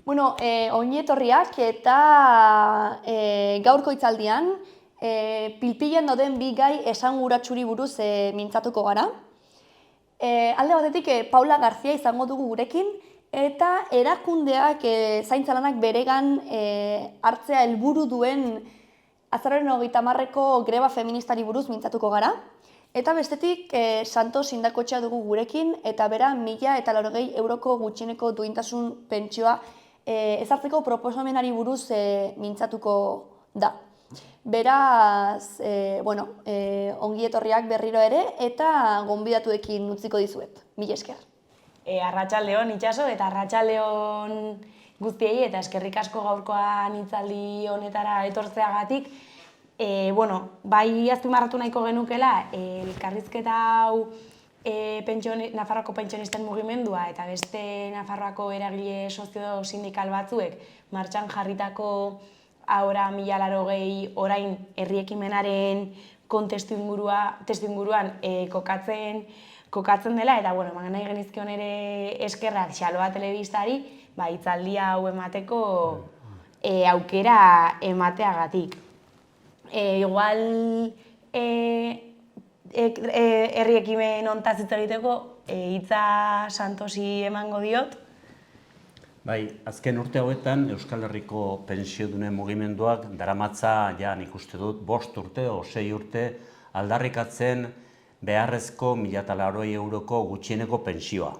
Bueno, ongi etorriak eta gaurko hitzaldian pilpilan dauden bi gai esanguratsuri buruz mintzatuko gara. Alde batetik Paula García izango dugu gurekin eta erakundeak zaintza lanak beregan hartzea helburu duen azaroaren 30-ko greba feministari buruz mintzatuko gara. Eta bestetik Santos Indakotxea dugu gurekin eta bera 1.080 euroko gutxieneko duintasun pentsioa ezartzeko proposamenari buruz mintzatuko da. Beraz, ongi etorriak berriro ere eta gonbidatuekin utziko dizuet. Mila esker. Arratsaldeon itxaso eta arratsaldeon guztiei eta eskerrik asko gaurkoan hitzaldi honetara etortzeagatik. Bai azpimarratu nahiko genukela elkarrizketa hau Nafarroako pentsionisten mugimendua eta beste Nafarroako eragile sozio-sindikal batzuek martxan jarritako ahora 1.080 orain herri ekimenaren testuinguruan kokatzen dela eta nahi genizkion ere eskerrak Xaloa telebistari hitzaldi hau emateko aukera emateagatik. Igual herri ekimen hontaz hitz egiteko hitza Santosi emango diot. Bai, azken urte hauetan Euskal Herriko pentsiodunen mugimenduak daramatza nik uste dut 5 urte o 6 urte aldarrikatzen beharrezko 1.080 euroko gutxieneko pentsioa.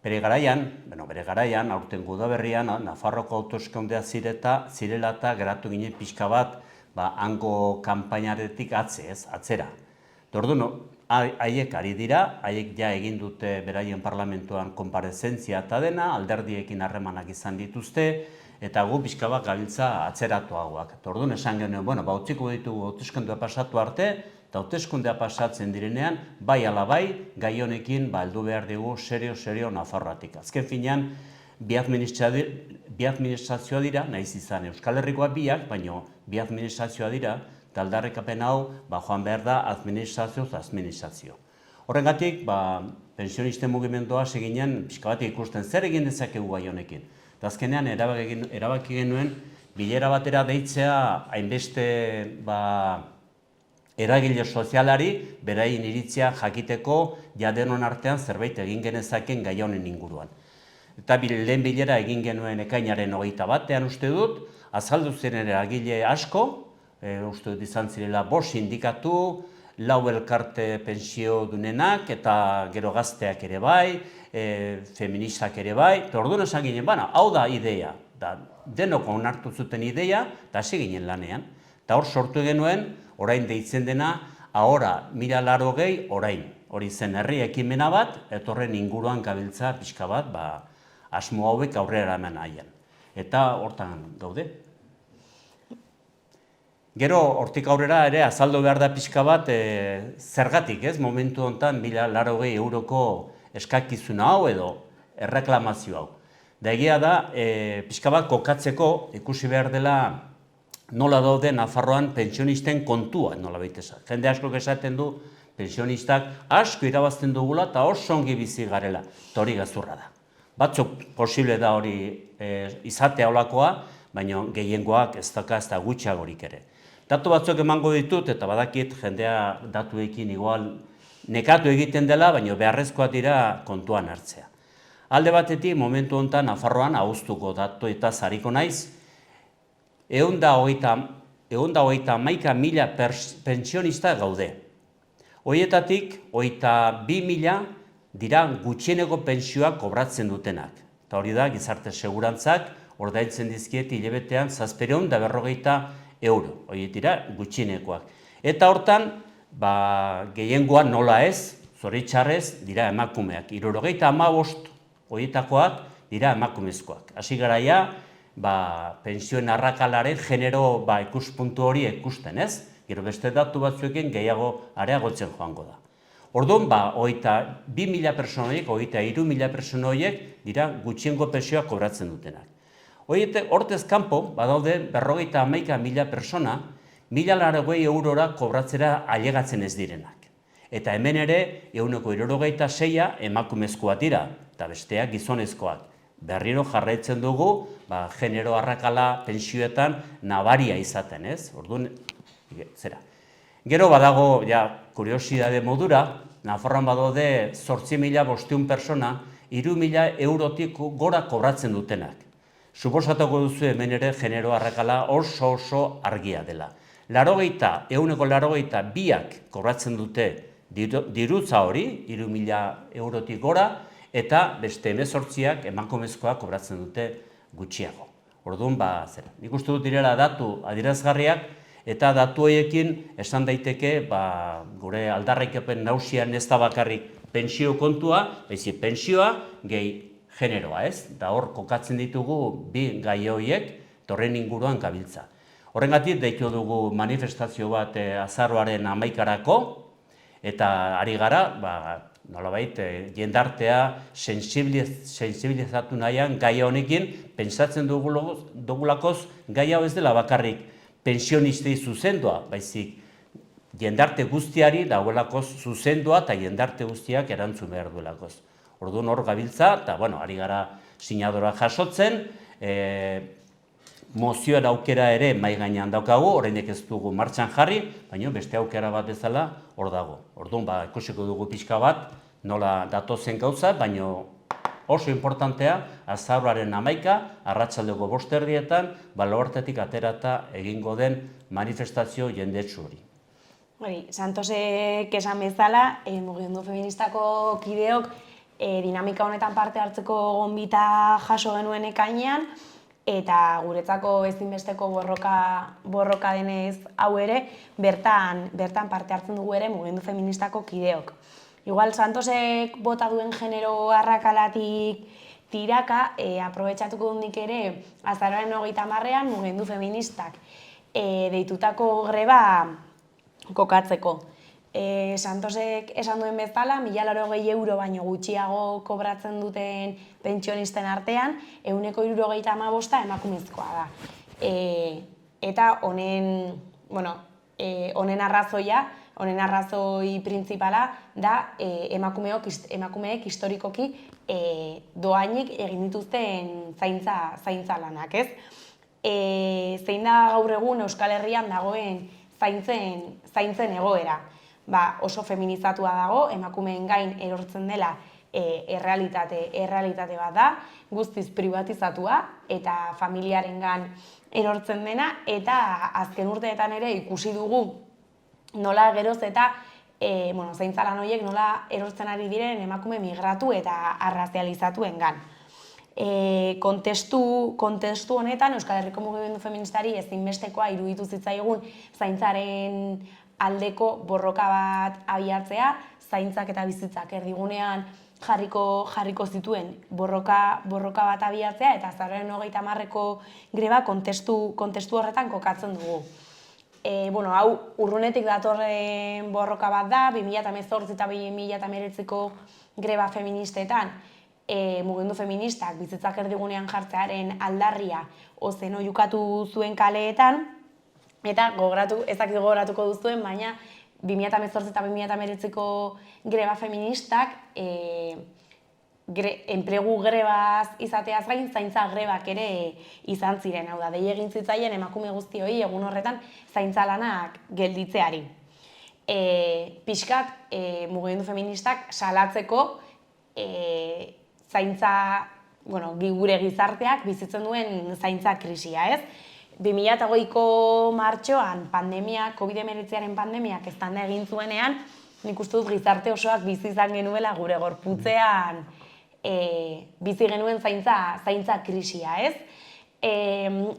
Bere garaian, aurten udaberrian, Nafarroako autoeskundea zirela eta geratu ginen pixka bat hango kanpainaretik atzera. Orduan, haiek ari dira, haiek ja egin dute beraien parlamentuan konparezentzia eta dena, alderdiekin harremanak izan dituzte, eta gu pixka bat gabiltza atzeratuagoak. Orduan, esan genuen, utziko ditugu hauteskundea pasatu arte, eta hauteskundea pasatzen direnean, bai ala bai, gai honekin heldu behar dugu serio Nafarroatik. Azken finean, bi administrazioa dira, nahiz izan Euskal Herrikoak biak, baina bi administrazioa dira, eta aldarrikapen hau joan behar da administrazio. Horrengatik, pensionisten mugimendua seginen pixka bat ikusten zer egin dezakegu gai honekin. Eta azkenean, erabaki genuen, bilera batera deitzea hainbeste eragile sozialari, beraien iritzia jakiteko jadenon artean zerbait egin genezaken gai honen inguruan. Eta lehen bilera egin genuen ekainaren 21 uste dut, azaldu ziren eragile asko, uste dut izan zirela 5 sindikatu, 4 elkarte pensio dunenak, eta gero gazteak ere bai, feministak ere bai, eta orduan esan ginen, hau da idea, denok onartu zuten idea, eta hasi ginen lanean. Eta hor sortu genuen, orain deitzen dena, ahora 1.080 orain. Hori zen herri ekimena bat, etorren inguruan gabiltza pixka bat, asmo hauek aurrera eraman nahian. Eta hortan gaude. Gero, hortik aurrera ere azaldu behar da pixka bat zergatik, momentu honetan 1.080 euroko eskakizuna hau edo erreklamazio hau. Da egia da, pixka bat kokatzeko ikusi behar dela nola daude Nafarroan pentsionisten kontua, nola baiteza. Jende asko esaten du, pensionistak asko irabazten dugula eta oso ongi bizi garela. Eta hori gezurra da. Batzuk posible da hori izatea olakoa, baina gehiengoak ez da gutxiagorik ere. Datu batzuk emango ditut eta badakit jendea datuekin igual nekatu egiten dela, baina beharrezkoa dira kontuan hartzea. Alde batetik, momentu honetan Nafarroan ahuztuko datu eta zariko naiz, 130.000 pentsionista gaude. Horietatik, 22.000 dira gutxieneko pentsioak kobratzen dutenak. Eta hori da, gizarte segurantzak ordaintzen dizkiet hilabetean 750 euro. Horiek dira gutxienekoak. Eta hortan, gehiengoa nola ez, zoritxarrez, dira emakumeak. 75 horietakoak dira emakumezkoak. Hasi garaia, pensioen arrakalaren genero ikuspuntu hori ikusten, ez? Gero beste datu batzuekin gehiago areagotzen joango da. Orduan, 22.000 pertsona horiek, 23.000 pertsona horiek dira gutxiengo pentsioak kobratzen dutenak. Hortez kanpo, badaude 51.000 persona, 1.080 eurora kobratzera ailegatzen ez direnak. Eta hemen ere, 76 emakumezkoak dira, eta besteak gizonezkoak. Berriro jarraitzen dugu, genero arrakala pensioetan nabaria izaten, ez? Orduan, zera. Gero badago, kuriosidade modura, Nafarroan badaude 8.500 persona, 3.000 eurotik gora kobratzen dutenak. Suposatuko duzu hemen ere genero arrakala oso argia dela. 82ak kobratzen dute dirutza hori, 3.000 eurotik gora, eta beste 18ak emakumezkoak kobratzen dute gutxiago. Orduan, nik uste dut direla datu adierazgarriak, eta datu horiekin esan daiteke gure aldarrikapen nagusian ez da bakarrik pentsio kontua, baizik pentsioa gehi generoa, ez? Da hor kokatzen ditugu bi gai horiek horren inguruan gabiltza. Horrengatik deitu dugu manifestazio bat azaroaren 11-arako, eta ari gara, nolabait, jendartea sensibilizatu nahian gai honekin, pentsatzen dugulakoz gai hau ez dela bakarrik pensionistei zuzendua, baizik jendarte guztiari dagoelakoz zuzendua eta jendarte guztiak erantzun behar duelakoz. Orduan hor gabiltza, eta ari gara sinadora jasotzen, mozioen aukera ere mahai gainean daukagu, oraindik ez dugu martxan jarri, baina beste aukera bat bezala hor dago. Orduan, ikusiko dugu pixka bat, nola datozen gauza, baina oso importantea, azaroaren 11, arratsaldeko 5:00, Baluartetik aterata egingo den manifestazio jendetsu hori. Santosek esan bezala, mugimendu feministako kideok dinamika honetan parte hartzeko gonbita jaso genuen ekainean, eta guretzako ezinbesteko borroka denez hau ere, bertan parte hartzen dugu ere mugimendu feministako kideok. Igual Santosek bota duen genero arrakalatik tiraka, aprobetxatuko dundik ere, azaroaren 30-ean mugimendu feministak deitutako greba kokatzeko. Santosek esan duen bezala, 1.080 euro baino gutxiago kobratzen duten pentsionisten artean, 175 emakumezkoa da. Eta honen arrazoi printzipala da emakumeek historikoki dohainik egin dituzten zaintza lanak, ez? Zein da gaur egun Euskal Herrian dagoen zaintzen egoera? Oso feminizatua dago, emakumeen gain erortzen dela errealitate bat da, guztiz privatizatua eta familiarengan erortzen dena, eta azken urteetan ere ikusi dugu nola geroz eta zaintza lan horiek nola erortzen ari diren emakume migratu eta arrazializatuengan. Kontestu honetan Euskal Herriko mugimendu feministari ezinbestekoa iruditu zitzaigun zaintzaren aldeko borroka bat abiatzea, zaintzak eta bizitzak erdigunean jarriko zituen borroka bat abiatzea, eta azaroaren 30-ko greba kontestu horretan kokatzen dugu. Hau urrunetik datorren borroka bat da, 2018 eta 2019ko greba feministetan, mugimendu feministak bizitzak erdigunean jartzearen aldarria ozen oiukatu zuen kaleetan, eta ezak gogoratuko duzuen, baina 2018 eta 2019ko greba feministak enplegu grebaz izateaz gain, zaintza grebak ere izan ziren, hau da, dei egin zitzaien emakume guztioi egun horretan zaintza lanak gelditzeari. Pixkat, mugimendu feministak salatzeko zaintza, gure gizarteak bizitzen duen zaintza krisia, ez? 2020ko martxoan COVID-19 pandemiak eztanda egin zuenean, nik uste dut gizarte osoak bizi izan genuela gure gorputzean bizi genuen zaintza krisia, ez?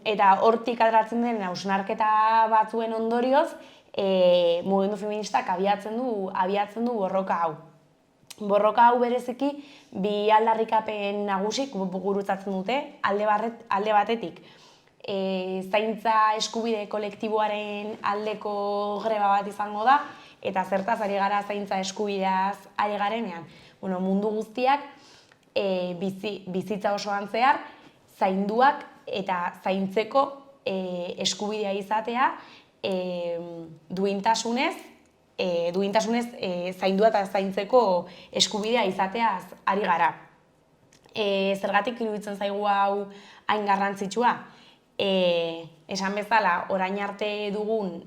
Eta hortik atratzen den hausnarketa batzuen ondorioz, mugimendu feministak abiatzen du borroka hau. Borroka hau bereziki bi aldarrikapen nagusik gurutzatzen dute, alde batetik. Zaintza eskubide kolektiboaren aldeko greba bat izango da, eta zertaz ari gara zaintza eskubideaz ari garenean. Mundu guztiak bizitza osoan zehar zainduak eta zaintzeko eskubidea izatea duintasunez zaindua eta zaintzeko eskubidea izateaz ari gara. Zergatik iruditzen zaigu hau hain garrantzitsua? Esan bezala, orain arte dugun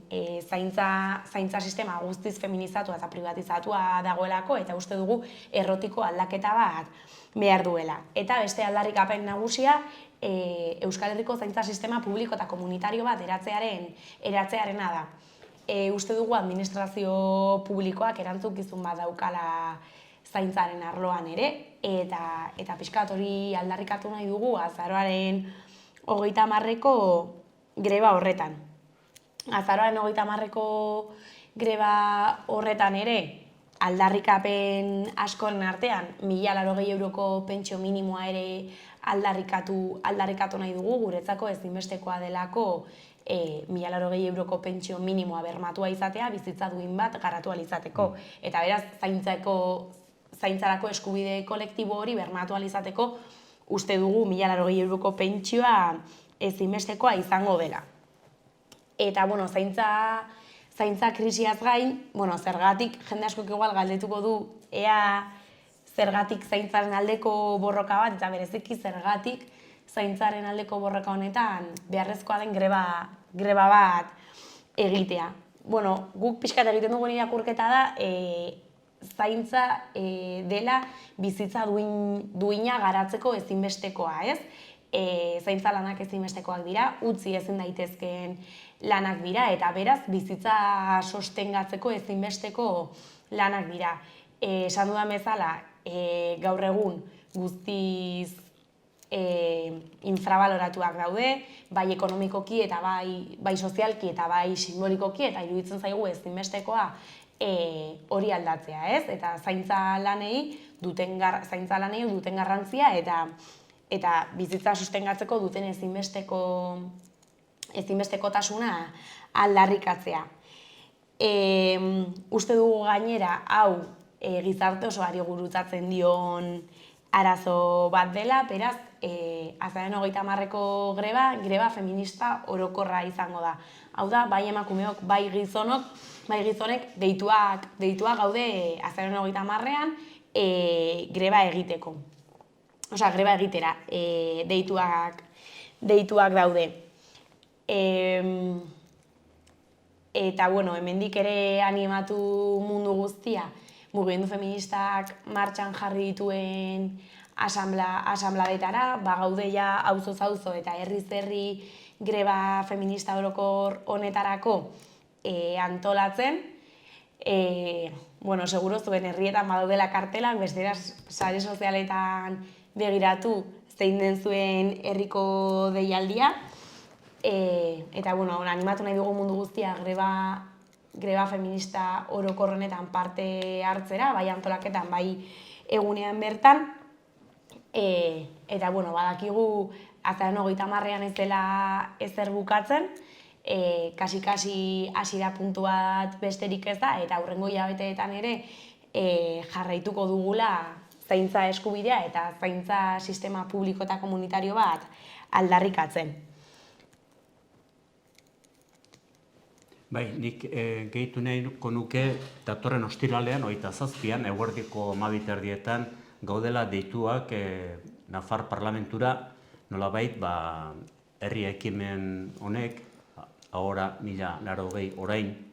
zaintza sistema guztiz feminizatua eta privatizatua dagoelako, eta uste dugu errotiko aldaketa bat behar duela. Eta beste aldarrikapen nagusia, Euskal Herriko zaintza sistema publiko eta komunitario bat eratzearena da. Uste dugu administrazio publikoak erantzukizun bat daukala zaintzaren arloan ere, eta pixkat hori aldarrikatu nahi dugu azaroaren 30-ko greba horretan. Azaroaren 30-ko greba horretan ere, aldarrikapen askoren artean, 1.080 euroko pentsio minimoa ere aldarrikatu nahi dugu, guretzako ezinbestekoa delako 1.080 euroko pentsio minimoa bermatua izatea, bizitza duin bat garatu ahal izateko. Eta beraz, zaintzarako eskubide kolektibo hori bermatu ahal izateko, uste dugu 1.080 euroko pentsioa ezinbestekoa izango dela. Eta, zaintza krisiaz gain, zergatik, jende askok igual galdetuko du, ea zergatik zaintzaren aldeko borroka bat, eta bereziki zergatik zaintzaren aldeko borroka honetan beharrezkoa den greba bat egitea. Guk pixkat egiten dugun irakurketa da, zaintza dela bizitza duina garatzeko ezinbestekoa, ez? Zaintza lanak ezinbestekoak dira, utzi ezin daitezkeen lanak dira, eta beraz bizitza sostengatzeko ezinbesteko lanak dira. Esan dudan bezala, gaur egun guztiz infrabaloratuak daude, bai ekonomikoki eta bai sozialki eta bai simbolikoki, eta iruditzen zaigu ezinbestekoa hori aldatzea, ez? Eta zaintza lanei duten garrantzia eta bizitza sostengatzeko duten ezinbestekotasuna aldarrikatzea. Uste dugu gainera, hau gizarte osoari gurutzatzen dion arazo bat dela, beraz, azaroaren 30-ko greba feminista orokorra izango da. Hau da, bai emakumeok, bai gizonek deituak gaude azaroaren 30-an greba egiteko. Osea, greba egitera deituak daude. Eta, hemendik ere animatu mundu guztia, mugimendu feministak martxan jarri dituen asanbladetara, gaude ja auzoz auzo eta herriz herri greba feminista orokor honetarako antolatzen. Seguro zuen herrietan badaudela kartelak, besteraz sare sozialetan begiratu zein den zuen herriko deialdia. Eta, animatu nahi dugu mundu guztia greba feminista orokor honetan parte hartzera, bai antolaketan, bai egunean bertan. Eta, badakigu azaroaren 30-an ez dela ezer bukatzen, kasi-kasi hasiera puntu bat besterik ez da, eta hurrengo hilabeteetan ere jarraituko dugula zaintza eskubidea eta zaintza sistema publiko eta komunitario bat aldarrikatzen. Bai, nik gehitu nahiko nuke datorren ostiralean, 27an, eguerdiko 12 gaudela deituak Nafar Parlamentura nolabait herri ekimen honek, ahora 1080 orain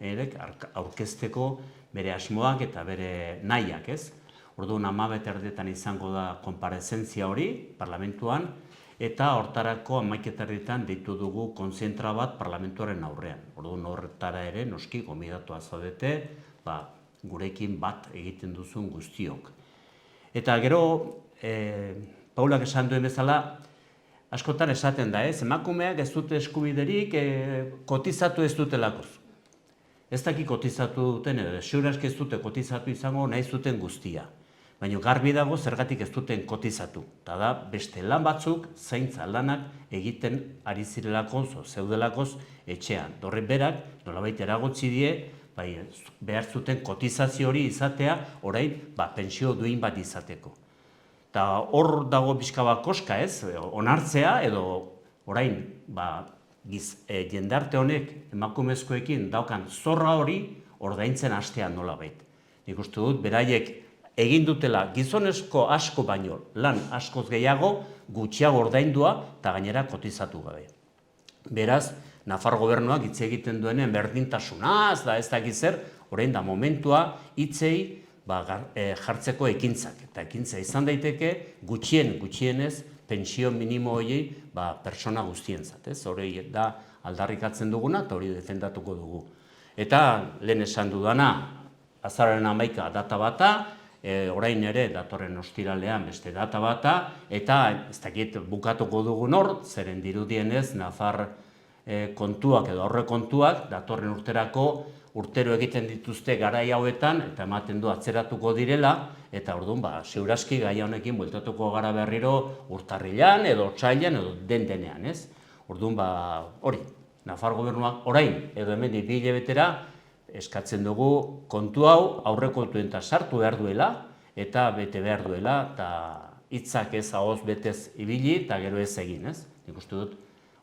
aurkezteko bere asmoak eta bere nahiak, ez? Orduan 12 izango da konparezentzia hori parlamentuan, eta hortarako 11 deitu dugu kontzentra bat parlamentuaren aurrean. Orduan horretara ere noski gomidatua zaudete, gurekin bat egiten duzun guztiok. Eta gero, Paulak esan duen bezala, askotan esaten da, ez? Emakumeak ez dute eskubiderik kotizatu ez dutelakoz. Ez daki kotizatu duten, edo segurazki ez dute kotizatu izango nahi zuten guztia. Baina garbi dago zergatik ez duten kotizatu. Eta da, beste lan batzuk, zaintza lanak egiten ari zirelakoz, zeudelakoz etxean. Horren berak, nolabait eragotzi die, behar zuten kotizazio hori izatea, orain, pentsio duin bat izateko. Eta hor dago pixka bat koska, ez? Onartzea edo orain, jendarte honek emakumezkoekin daukan zorra hori ordaintzen hastean nolabait. Nik uste dut, beraiek egin dutela gizonezko asko baino lan askoz gehiago, gutxiago ordaindua eta gainera kotizatu gabe. Beraz, Nafar gobernuak hitz egiten duenen berdintasunaz da ez dakit zer, orain da momentua hitzei jartzeko ekintzak. Eta ekintza izan daiteke gutxienez pentsio minimo horiei pertsona guztientzat. Hori da aldarrikatzen duguna eta hori defendatuko dugu. Eta lehen esan dudana, azaroaren 11 data bata, orain ere datorren ostiralean beste data bata, eta ez dakit bukatuko dugun hor, zeren dirudienez Nafar kontuak edo aurrekontuak datorren urterako urtero egiten dituzte garai hauetan eta ematen du atzeratuko direla eta orduan segurazki gai honekin bueltatuko gara berriro urtarrilan edo otsailean edo denean, ez? Orduan hori, Nafar gobernuak orain edo hemendik 2 hilabetera eskatzen dugu kontu hau aurrekontuetan sartu behar duela eta bete behar duela eta hitzak ez ahoz betez ibili eta gero ez egin, ez? Nik uste dut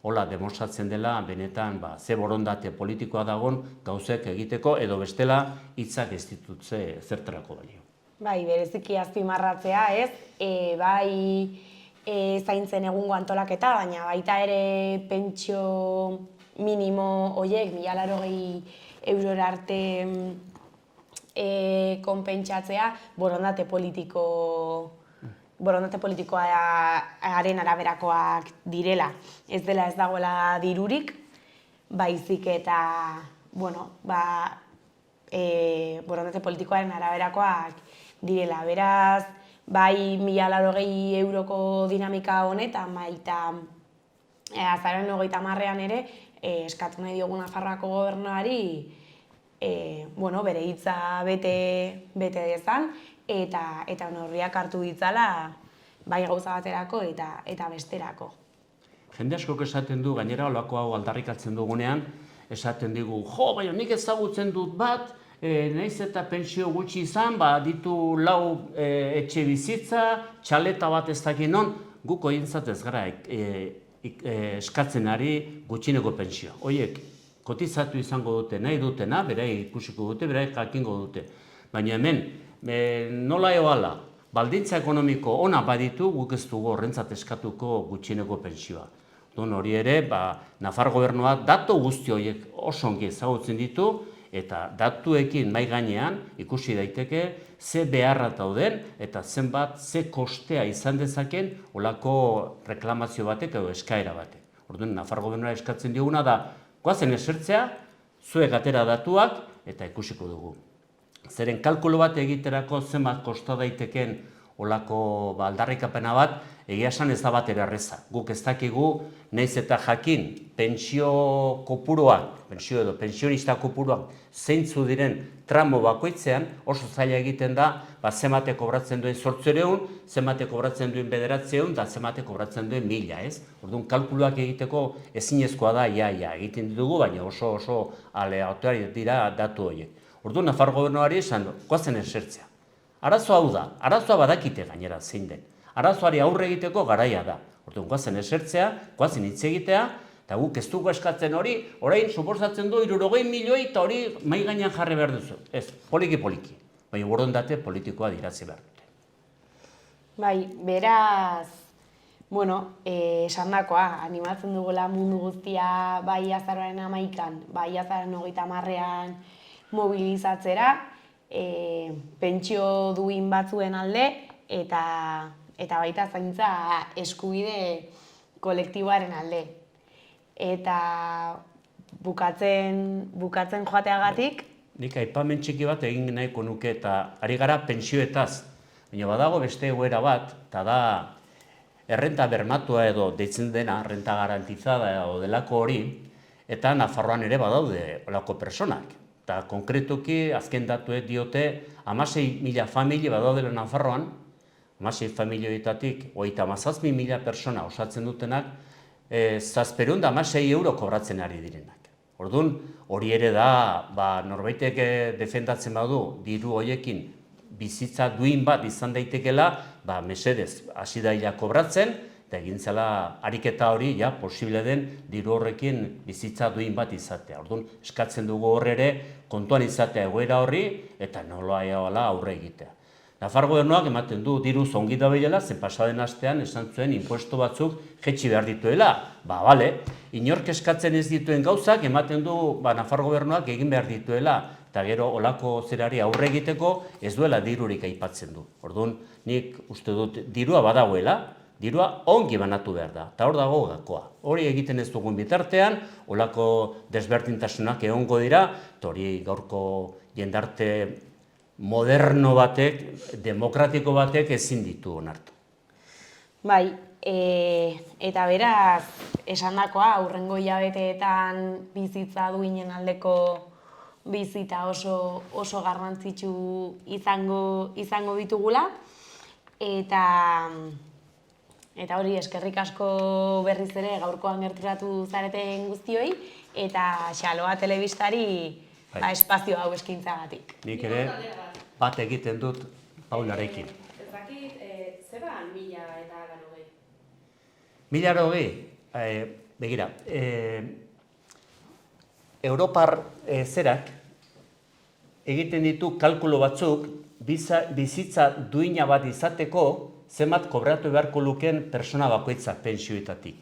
hola demostratzen dela benetan ze borondate politikoa dagon gauzek egiteko edo bestela hitzak ez ditutze zertarako balio. Bai, bereziki azpimarratzea, ez? Bai zaintzen egungo antolaketa, baina baita ere pentsio minimo horiek 1.080 eurora arte konpentsatzea borondate politikoaren araberakoak direla. Ez dela ez dagoela dirurik, baizik eta, borondate politikoaren araberakoak direla. Beraz, bai 1.080 euroko dinamika honetan, baita azaroaren 30ean ere, eskatu nahi diogu Nafarroako gobernuari, bere hitza bete dezan, eta neurriak hartu ditzala bai gauza baterako eta besterako. Jende askok esaten du, gainera holako hau aldarrikatzen dugunean, esaten digu, baina nik ezagutzen dut bat, nahiz eta pentsio gutxi izan, ditu 4 etxe bizitza, txaleta bat ez dakit non, guk horientzat ez gara eskatzen ari gutxineko pentsio. Horiek kotizatu izango dute, nahi dutena, berai ikusiko dute, berai jakingo dute. Baina hemen, nola eoala, baldintza ekonomiko ona baditu, guk ez dugu horrentzat eskatuko gutxieneko pentsioa. Hori ere, Nafar gobernuak datu guzti horiek oso ongi ezagutzen ditu, eta datuekin mahai gainean ikusi daiteke ze beharra dauden eta zenbat ze kostea izan dezaken olako reklamazio batek edo eskaera batek. Orduan, Nafar gobernua eskatzen dioguna da, goazen esertzea, zuek atera datuak eta ikusiko dugu. Zeren kalkulo bat egiterako zenbat kosta daiteken olako aldarrikapena bat, egia esan ez da bat erarreza. Guk ez dakigu, nahiz eta jakin, pentsio kopuruak, pentsio edo pentsionista kopuruak zeintzu diren tramo bakoitzean, oso zaila egiten da, zenbate kobratzen duen 800, zenbate kobratzen duen 900, eta zenbate kobratzen duen 1000, ez? Orduan, kalkuluak egiteko ezinezkoa da, egiten ditugu, baina oso aleatoriak dira datu horiek. Orduan, Nafar gobernuari esan du, goazen esertzea. Arazoa hau da, arazoa badakite gainera zein den. Arazoari aurre egiteko garaia da. Orduan, goazen esertzea, goazen hitz egitea, eta guk ez dugu eskatzen hori, orain suposatzen du 60 milioi eta hori mahai gainean jarri behar duzu. Ez, poliki. Baina borondate politikoa dirazi behar dute. Bai, beraz, esandakoa, animatzen dugula mundu guztia bai azaroaren 11an, bai azaroaren 30ean mobilizatzera, pentsio duin batzuen alde eta baita zaintza eskubide kolektiboaren alde. Eta bukatzen joateagatik. Nik aipamen txiki bat egin nahiko nuke eta ari gara pentsioetaz. Baina badago beste egoera bat, eta da errenta bermatua edo deitzen dena, renta garantizada edo delako hori, eta Nafarroan ere badaude olako personak. Eta konkretuki azken datuek diote 16.000 familia badaudela Nafarroan, 16 familioetatik 37.000 persona osatzen dutenak, 716 euro kobratzen ari direnak. Orduan, hori ere da, norbaitek defendatzen badu, diru horiekin bizitza duin bat izan daitekela, mesedez, hasi daila kobratzen, eta egin zela ariketa hori, ja, posible den diru horrekin bizitza duin bat izatea. Orduan, eskatzen dugu horre ere, kontuan izatea egoera horri, eta nola aurre egitea. Nafar gobernuak ematen du diru zongi da behiela, zen pasaden astean esan zuen impuesto batzuk jetxi behar dituela. Bale, inork eskatzen ez dituen gauzak ematen du Nafar gobernuak egin behar dituela, eta gero olako zerari aurre egiteko ez duela dirurik aipatzen du. Orduan, nik uste dut dirua badagoela, dirua ongi banatu behar da, eta hor dago gakoa. Hori egiten ez dugun bitartean, olako desberdintasunak egongo dira, eta hori gaurko jendarte moderno batek, demokratiko batek ezin ditu onartu. Bai, eta beraz, esandakoa, aurrengo hilabeteetan bizitza duinen aldeko bizita oso garrantzitsu izango ditugula, eta hori eskerrik asko berriz ere gaurkoan gerturatu zareten guztioi, eta Xaloa telebistari espazio hau eskaintzagatik. Nik ere bat egiten dut Paularekin. Ez dakit, zeban 1080? 1080, begira, Europar zerak egiten ditu kalkulo batzuk bizitza duina bat izateko zenbat kobratu beharko luken persona bakoitzak pensioetatik.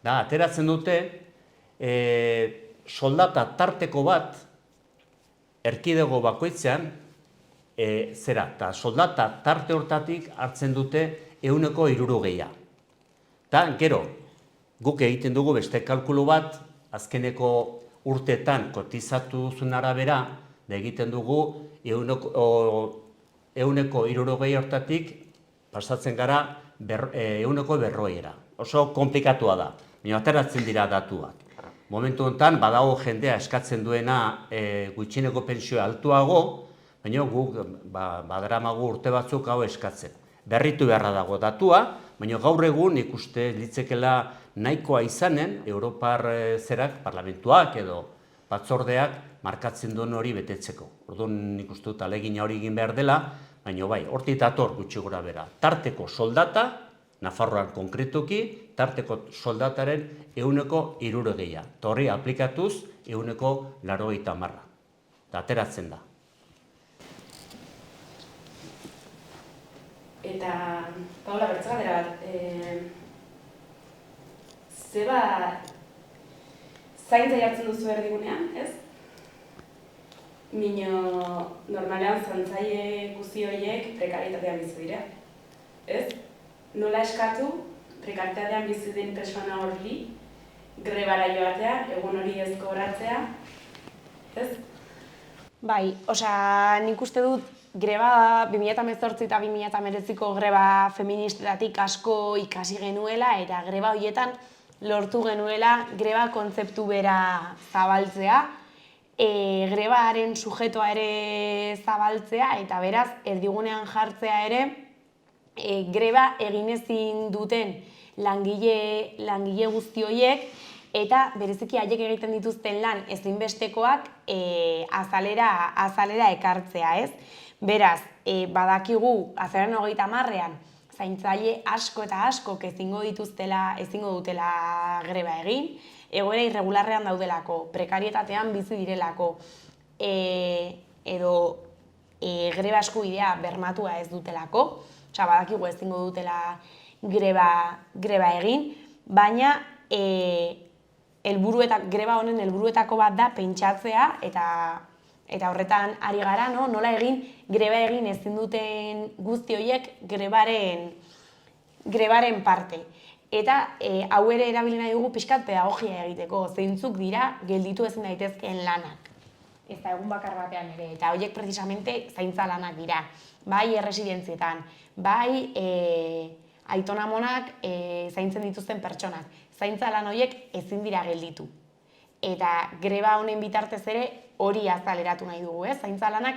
Da, ateratzen dute soldata tarteko bat erkidego bakoitzean eta soldata tarte hortatik hartzen dute 160. Eta, gero, guk egiten dugu beste kalkulu bat, azkeneko urteetan kotizatu duzun arabera, da egiten dugu 160 hortatik pasatzen gara 140era. Oso komplikatua da, baina ateratzen dira datuak. Momentu honetan, badago jendea eskatzen duena gutxieneko pensioa altuago, baina guk badaramagu urte batzuk hau eskatzen. Berritu beharra dago datua, baina gaur egun ikuste litzekela nahikoa izanen, Europar zerak, parlamentuak edo batzordeak markatzen duen hori betetzeko. Orduan nik uste dut alegina hori egin behar dela, baina bai, hortik dator gutxi gora bera. Tarteko soldata, Nafarroan konkretuki, tarteko soldataren 160. Eta horri aplikatuz 180. Eta ateratzen da. Eta, Paula, bertzagatera bat, zeba zaintza jartzen duzu erdigunean, ez? Mino, normalean zantzaile guzti horiek prekaritatean bizi dira, ez? Nola eskatu prekaritatean bizi den persona horri grebara joatea, egun hori ez kobratzea, ez? Bai, nik uste dut greba 2018 eta 2019ko greba feministetatik asko ikasi genuela eta greba horietan lortu genuela greba kontzeptu bera zabaltzea, grebaren sujetoa ere zabaltzea eta beraz erdigunean jartzea ere greba egin ezin duten langile guzti horiek eta bereziki haiek egiten dituzten lan ezinbestekoak azalera ekartzea, ez? Beraz, badakigu azaren 30ean zaintzaile asko eta asko ezingo dutela greba egin, egoera irregularrean daudelako, prekarietatean bizi direlako, edo greba eskubidea bermatua ez dutelako, badakigu ezingo dutela greba egin, baina greba honen helburuetako bat da pentsatzea eta horretan ari gara, nola greba egin ezin duten guzti horiek grebaren parte. Eta hau ere erabili nahi dugu pixkat pedagogia egiteko, zeintzuk dira gelditu ezin daitezkeen lanak. Ez da egun bakar batean ere, eta horiek precisamente zaintza lanak dira. Bai erresidentzietan, bai aitona-amonak zaintzen dituzten pertsonak. Zaintza lan horiek ezin dira gelditu. Eta greba honen bitartez ere hori azaleratu nahi dugu, ez? Zaintza lanak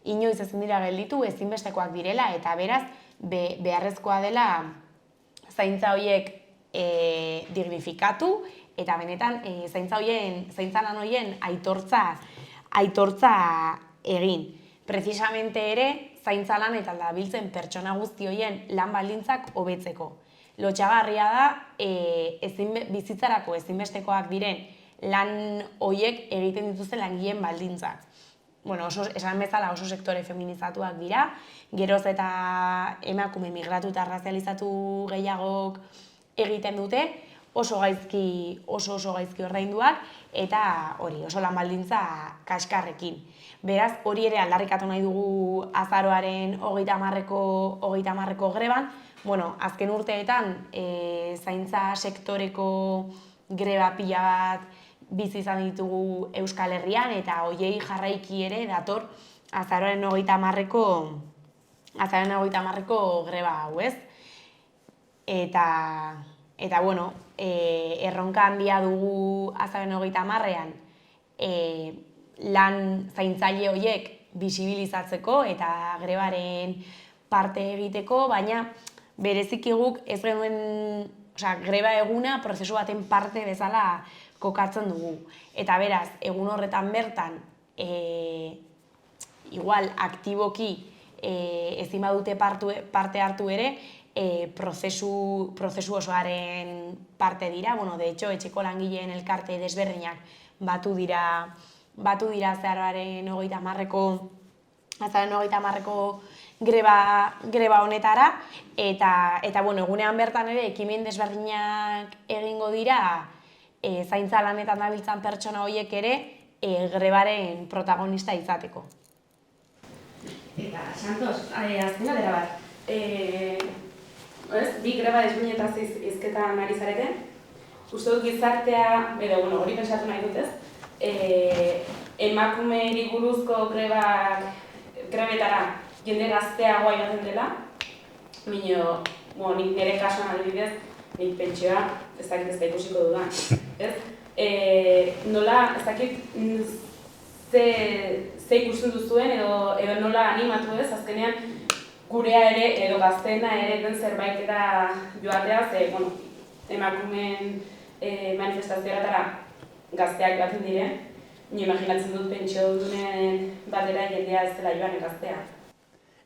inoiz ezin dira gelditu, ezinbestekoak direla, eta beraz beharrezkoa dela zaintza horiek dignifikatu, eta benetan zaintza lan horien aitortza egin. Precisamente ere, zaintza lan eta dabiltzen pertsona guzti horien lan baldintzak hobetzeko. Lotxagarria da, bizitzarako ezinbestekoak diren lan horiek egiten dituzten langileen baldintzak. Bueno, esan bezala oso sektore feminizatuak dira, geroz eta emakume migratu eta razializatu gehiagok egiten dute, oso gaizki ordainduak, eta hori oso lan baldintza kaskarrekin. Beraz, hori ere aldarrikatu nahi dugu azaroaren 30-ko greban. Bueno, azken urteetan zaintza sektoreko greba pila bat bizi izan ditugu Euskal Herrian, eta hoiei jarraiki ere dator azaroaren 30-ko greba hau, ez? Eta bueno, erronka handia dugu azaroaren 30-ean lan zaintzaile horiek bisibilizatzeko eta grebaren parte egiteko, baina bereziki guk ez genuen, greba eguna prozesu baten parte bezala kokatzen dugu. Eta beraz, egun horretan bertan, igual aktiboki ezin badute parte hartu ere, prozesu osoaren parte dira. Bueno, de hecho, etxeko langileen elkarte desberdinak batu dira azaroaren 30-ko greba honetara, eta bueno, egunean bertan ere ekimen desberdinak egingo dira, zaintza lanetan dabiltzan pertsona horiek ere grebaren protagonista izateko. Eta, Santos, azken galdera bat. Bi greba desberdinetaz hizketan ari zarete. Uste dut gizartea, hori pentsatu nahi dut, ez? Emakumeei buruzko grebetara jende gazteagoa joaten dela. Nik nire kasuan adibidez, nik pentsioa ez dakit ez da ikusiko dudan. Nola, ez dakit ze ikusten duzuen edo nola animatu ez, azkenean gurea ere edo gazteena ere den zerbaitera joatea, ze emakumeen manifestazioetara gazteak joaten dire, nire imaginatzen dut pentsio dunen batera jendea ez dela joan gaztea.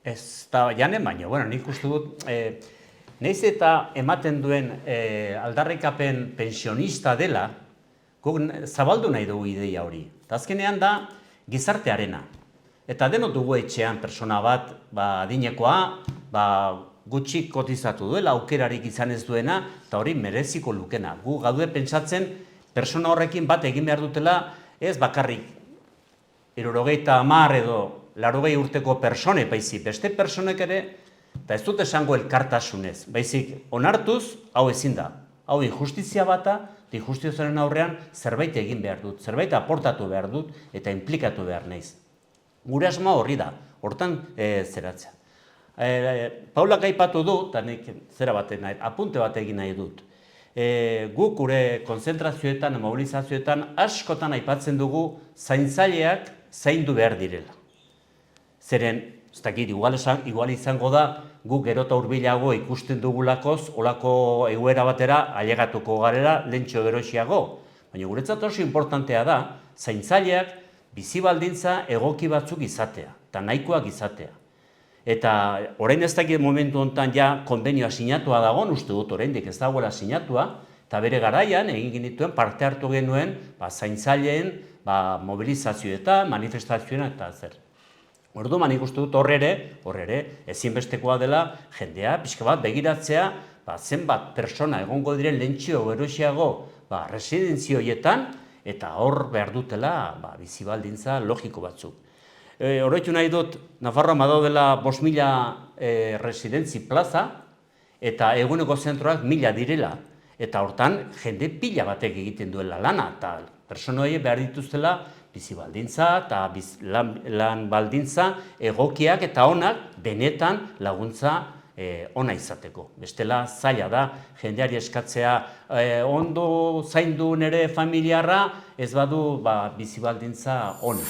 Ez da janen baino, nik uste dut, nahiz eta ematen duen aldarrikapen pensionista dela, guk zabaldu nahi dugu ideia hori. Eta azkenean da gizartearena. Eta denok dugu etxean persona bat adinekoa, gutxi kotizatu duela, aukerarik izan ez duena, eta hori mereziko lukena. Gu gaude pentsatzen persona horrekin bat egin behar dutela, ez bakarrik 70 edo 80 urteko persone, baizik beste personek ere, eta ez dut esango elkartasunez, baizik onartuz, hau ezin da. Hau injustizia bata, eta injustiziaren aurrean zerbait egin behar dut, zerbait aportatu behar dut, eta implikatu behar naiz. Gure asmoa horri da, hortan zeratzea. Paulak aipatu du, eta nik apunte bat egin nahi dut. Guk gure konzentrazioetan, mobilizazioetan, askotan aipatzen dugu zaintzaileak zaindu behar direla. Zeren, ez dakit, igual izango da, guk gero eta hurbilago ikusten dugulakoz, olako egoera batera ailegatuko garela lentxo geroxiago. Baina guretzat oso importantea da, zaintzaileak bizi baldintza egoki batzuk izatea, eta nahikoak izatea. Eta orain ez dakit momentu honetan ja konbenioa sinatua dagoen, uste dut oraindik ez dagoela sinatua, eta bere garaian egin genituen parte hartu genuen zaintzaileen mobilizazioetan, manifestazioetan eta zer. Orduan nik uste dut hor ere, ezinbestekoa dela jendea pixka bat begiratzea, zenbat persona egongo diren lentxio geroxiago residentzioietan, eta hor behar dutela bizi baldintza logiko batzuk. Horretu nahi dut, Nafarroan badaudela 5.000 residentzi plaza, eta eguneko zentroak 1.000 direla. Eta hortan jende pila batek egiten duela lana, eta personoei behar dituztela bizi baldintza eta lan baldintza egokiak eta onak benetan laguntza ona izateko. Bestela zaila da jendeari eskatzea ondo zaindu nere familiarra ez badu bizi baldintza ona.